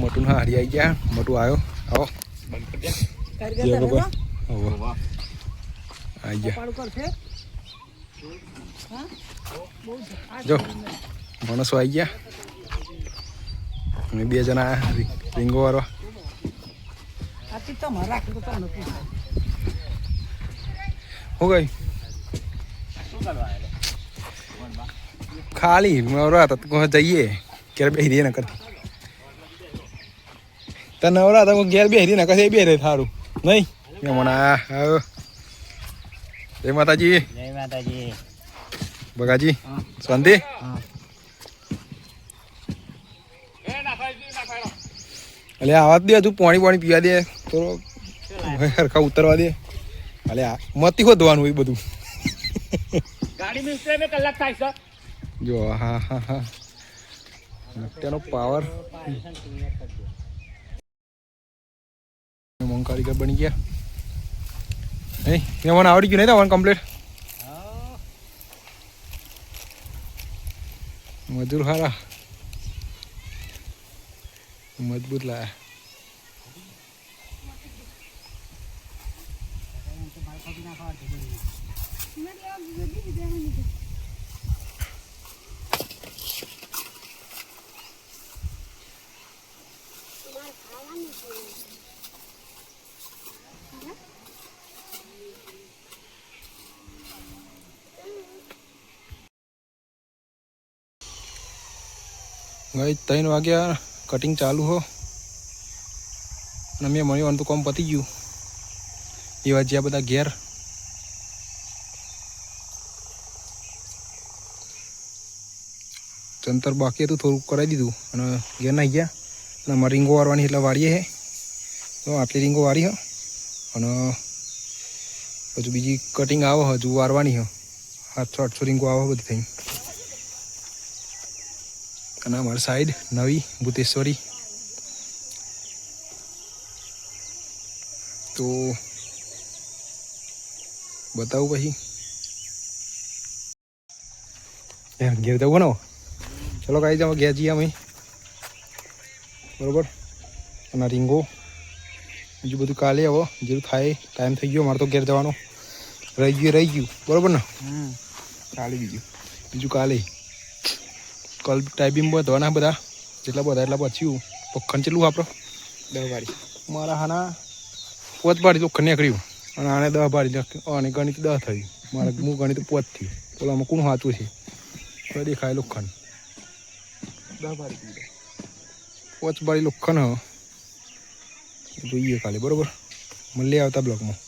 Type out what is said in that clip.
મોટું હારી આવી ગયા મોટું આવ્યો આવો જે લોકો આવી ગયા જો માણસો આવી ગયા અમે 2 જણા રીંગો વાળવા હું ગઈ ખાલી નવરા હતા જઈએ ઘેર બેસી દે ને કરતી તો નવરા હતા ઘેર બેસી ને કશે બે રહે સારું નહીં હમણાં જય માતાજી બગાજી શાંતિ એટલે આવા દે તું પાણી પીવા દે તો હરખા ઉતરવા દે અલે મતી ખોદવાનું એ બધું જો હા તેનો પાવર મોંગ કારીગર બની ગયા નહીં મને આવડી ગયું નહીં તમારે કમ્પ્લીટ મજૂર હારા મજબૂત લાયા ગઈ 3 વાગ્યા કટિંગ ચાલુ હો અને મેં મળ્યું તો કામ પતી ગયું એવા જ્યાં બધા ઘેર ચંતર બાકી હતું થોડુંક કરાવી દીધું અને ઘેર નાહી ગયા અને અમારે રીંગો વારવાની એટલે વારીએ હે તો આટલી રીંગો વારી હ અને હજુ બીજી કટિંગ આવે હજુ વારવાની હ 700-800 રીંગો આવે બધી થઈ અને અમારી સાઈડ નવી ભૂતેશ્વરી તો બતાવું પછી ઘેર જવું ને ચલો કાંઈ જાઓ ઘેર જઈએ અમે બરાબર અને રીંગો બીજું બધું કાલે આવો જેવું થાય ટાઈમ થઈ ગયો મારે તો ઘેર જવાનો રહી ગયું બરાબર ને કાલે બીજું કાલે કલ ટાઈપિંગ વધવાના બધા જેટલા બધા એટલા પછી પખંડ ચેટલું આપણો 10 વાળી મારા હાના 5 વાળી લોખંડ નીકળ્યું અને આને 10 વાળી અને ગણિત 10 થયું મારે હું ગણિત 5 થયું બોલો આમાં કોણ સાચું છે તો દેખાય લોખંડ 10 વાળી 5 વાળી લોખંડ જોઈએ કાલે બરાબર મળીએ આવતા બ્લોકમાં